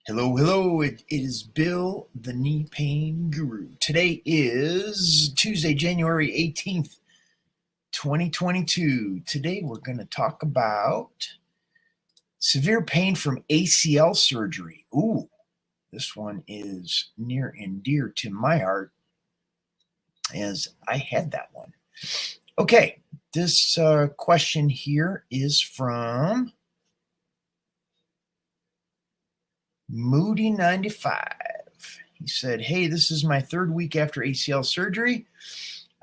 Hello, hello. It is Bill, the knee pain guru. Today is Tuesday, January 18th, 2022. Today we're going to talk about severe pain from ACL surgery. Ooh, this one is near and dear to my heart as I had that one. Okay, this question here is from Moody 95. He said, "Hey, this is my third week after ACL surgery.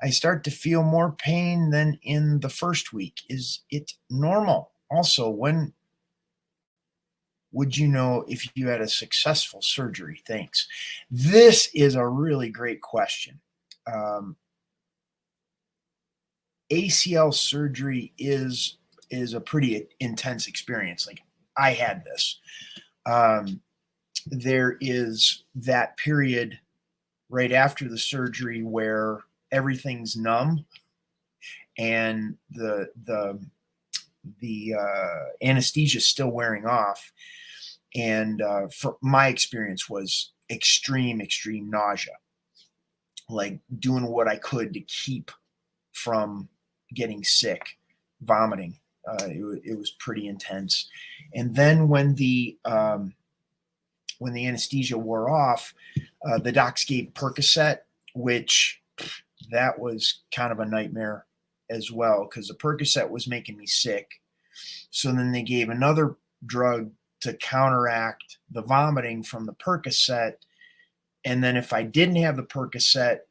I start to feel more pain than in the first week. Is it normal? Also, when would you know if you had a successful surgery? Thanks." This is a really great question. Um, ACL surgery is a pretty intense experience. Like I had this. Um, there is that period right after the surgery where everything's numb and the anesthesia is still wearing off. And for my experience was extreme nausea, like doing what I could to keep from getting sick, vomiting. It was pretty intense. And then when the anesthesia wore off, the docs gave Percocet, which that was kind of a nightmare as well because the Percocet was making me sick. So then they gave another drug to counteract the vomiting from the Percocet. And then if I didn't have the Percocet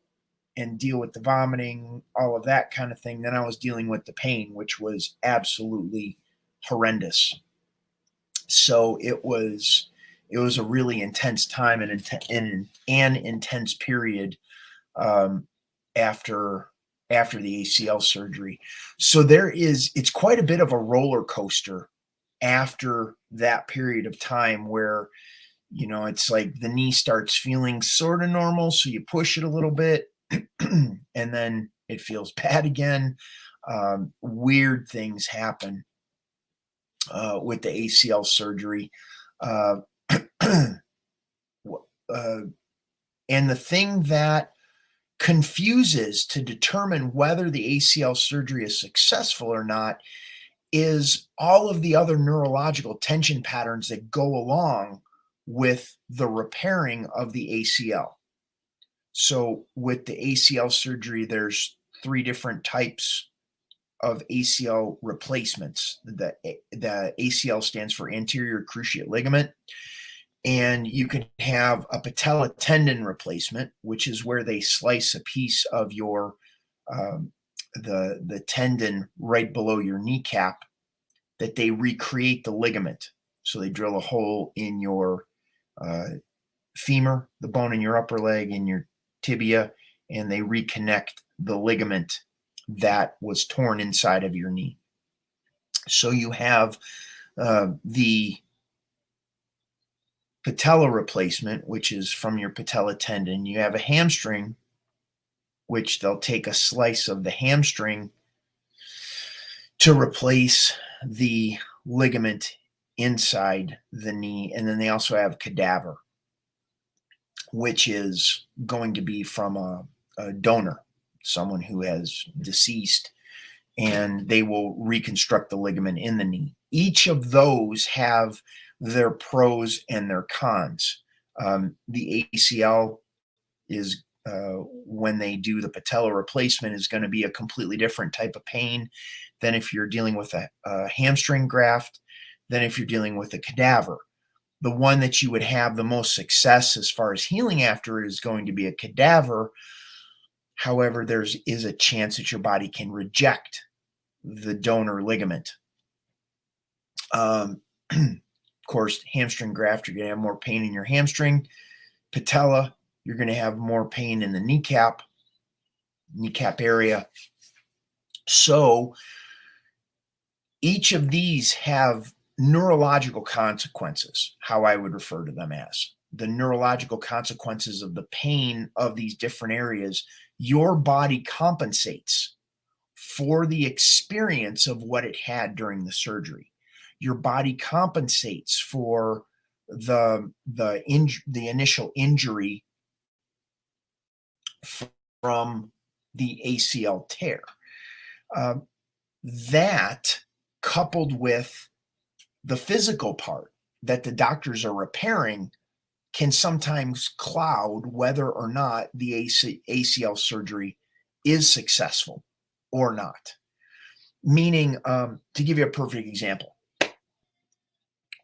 and deal with the vomiting, all of that kind of thing, then I was dealing with the pain, which was absolutely horrendous. So it was a really intense time and an intense period after the ACL surgery. So it's quite a bit of a roller coaster after that period of time where it's like the knee starts feeling sort of normal, so you push it a little bit and then it feels bad again. Weird things happen with the ACL surgery. Uh, and the thing that confuses to determine whether the ACL surgery is successful or not is all of the other neurological tension patterns that go along with the repairing of the ACL. So with the ACL surgery, there's three different types of ACL replacements. The ACL stands for anterior cruciate ligament. And you can have a patella tendon replacement, which is where they slice a piece of your the tendon right below your kneecap that they recreate the ligament. So they drill a hole in your femur, the bone in your upper leg, in your tibia, and they reconnect the ligament that was torn inside of your knee. So you have the patella replacement, which is from your patella tendon. You have a hamstring, which they'll take a slice of the hamstring to replace the ligament inside the knee. And then they also have cadaver, which is going to be from a donor, someone who has deceased, and they will reconstruct the ligament in the knee. Each of those have their pros and their cons. The ACL is when they do the patella replacement is going to be a completely different type of pain than if you're dealing with a hamstring graft, than if you're dealing with a cadaver. The one that you would have the most success as far as healing after is going to be a cadaver. However, there is a chance that your body can reject the donor ligament. Of course, hamstring graft, you're going to have more pain in your hamstring. Patella, you're going to have more pain in the kneecap area. So each of these have neurological consequences, how I would refer to them as. The neurological consequences of the pain of these different areas, your body compensates for the experience of what it had during the surgery. Your body compensates for the initial injury from the ACL tear. That, coupled with the physical part that the doctors are repairing, can sometimes cloud whether or not the ACL surgery is successful or not. Meaning, to give you a perfect example,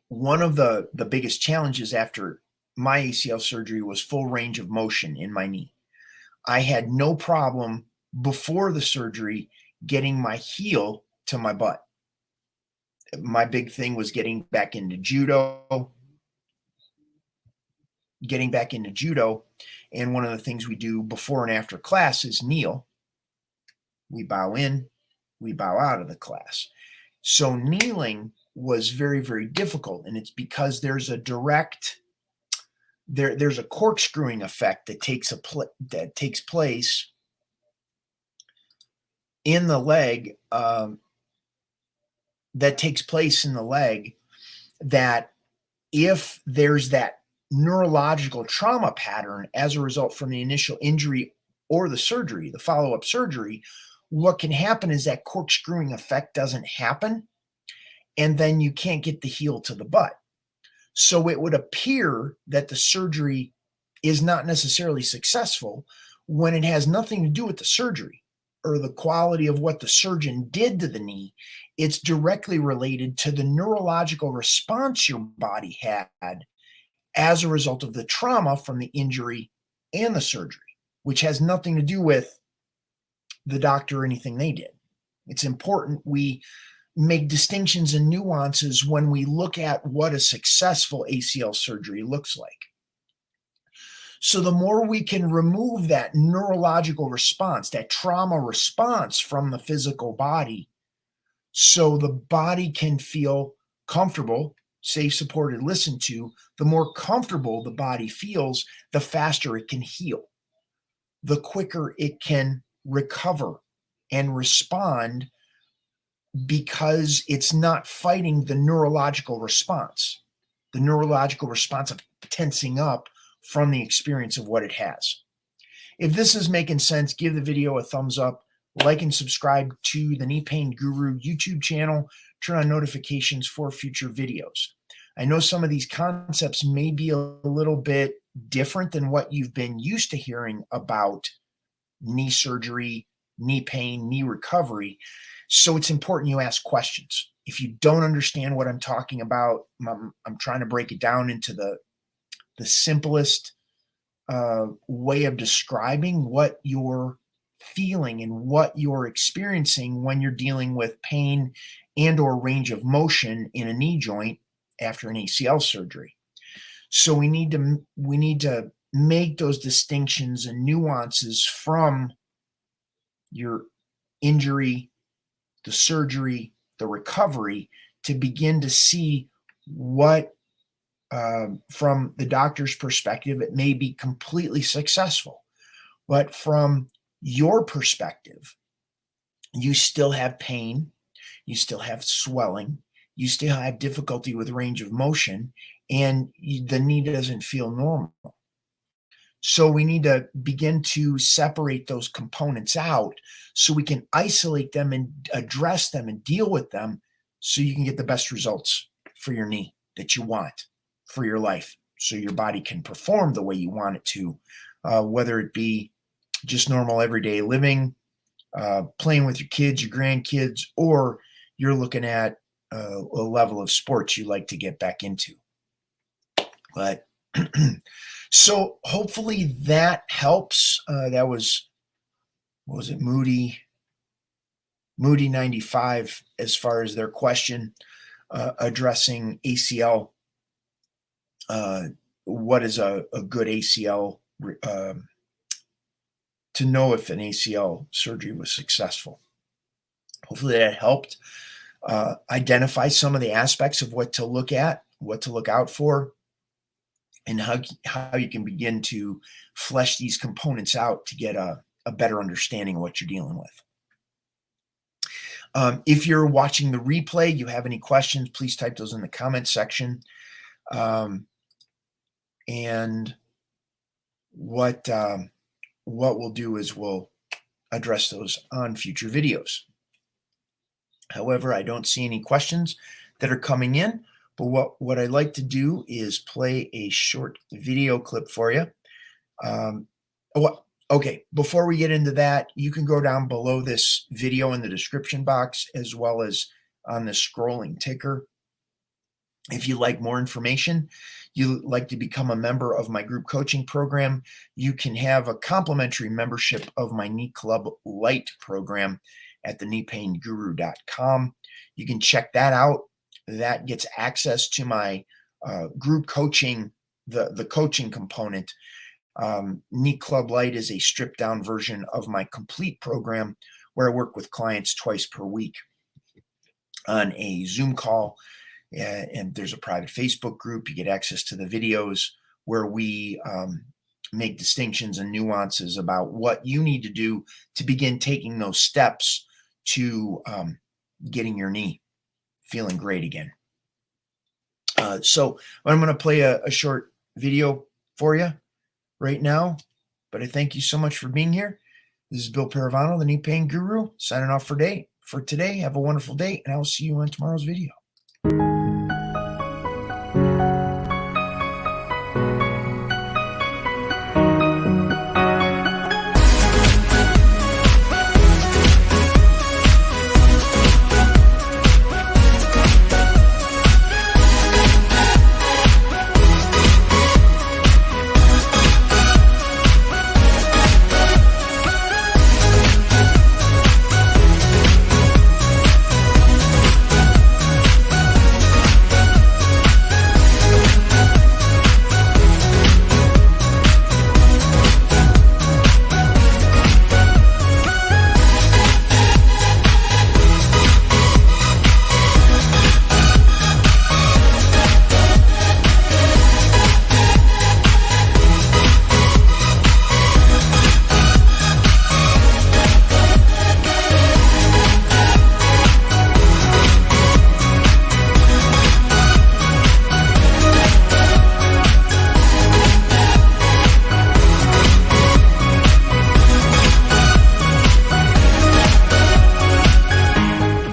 one of the biggest challenges after my ACL surgery was full range of motion in my knee. I had no problem before the surgery getting my heel to my butt. My big thing was getting back into judo. And one of the things we do before and after class is kneel. We bow in, we bow out of the class. So kneeling was very, very difficult. And it's because there's a there's a corkscrewing effect that takes place in the leg, that if there's that neurological trauma pattern as a result from the initial injury or the surgery, the follow-up surgery, what can happen is that corkscrewing effect doesn't happen, and then you can't get the heel to the butt. So it would appear that the surgery is not necessarily successful when it has nothing to do with the surgery or the quality of what the surgeon did to the knee. It's directly related to the neurological response your body had as a result of the trauma from the injury and the surgery, which has nothing to do with the doctor or anything they did. It's important we make distinctions and nuances when we look at what a successful ACL surgery looks like. So the more we can remove that neurological response, that trauma response from the physical body, so the body can feel comfortable, safe, supported, listened to, the more comfortable the body feels, the faster it can heal, the quicker it can recover and respond, because it's not fighting the neurological response of tensing up from the experience of what it has. If this is making sense, give the video a thumbs up, like and subscribe to the Knee Pain Guru YouTube channel, turn on notifications for future videos. I know some of these concepts may be a little bit different than what you've been used to hearing about knee surgery, knee pain, knee recovery. So it's important you ask questions. If you don't understand what I'm talking about, I'm trying to break it down into the simplest way of describing what you're feeling and what you're experiencing when you're dealing with pain and or range of motion in a knee joint after an ACL surgery. So we need to make those distinctions and nuances from your injury, the surgery, the recovery, to begin to see what, from the doctor's perspective, it may be completely successful. But from your perspective, you still have pain, you still have swelling, you still have difficulty with range of motion, and the knee doesn't feel normal. So we need to begin to separate those components out so we can isolate them and address them and deal with them so you can get the best results for your knee that you want for your life, so your body can perform the way you want it to, whether it be just normal everyday living, playing with your kids, your grandkids, or you're looking at a level of sports you like to get back into. But so hopefully that helps. That was, what was it, Moody 95, as far as their question addressing ACL. What is a good ACL, to know if an ACL surgery was successful. Hopefully that helped identify some of the aspects of what to look at, what to look out for, and how you can begin to flesh these components out to get a better understanding of what you're dealing with. If you're watching the replay, you have any questions, please type those in the comment section. And what we'll do is we'll address those on future videos. However, I don't see any questions that are coming in, but what I'd like to do is play a short video clip for you. Okay, before we get into that, you can go down below this video in the description box, as well as on the scrolling ticker. If you like more information, you like to become a member of my group coaching program, you can have a complimentary membership of my Knee Club Lite program at thekneepainguru.com. You can check that out. That gets access to my group coaching, the coaching component. Knee Club Lite is a stripped down version of my complete program where I work with clients twice per week on a Zoom call. And there's a private Facebook group. You get access to the videos where we make distinctions and nuances about what you need to do to begin taking those steps to getting your knee feeling great again. So I'm going to play a short video for you right now, but I thank you so much for being here. This is Bill Paravano, the Knee Pain Guru, signing off for today. Have a wonderful day, and I will see you on tomorrow's video.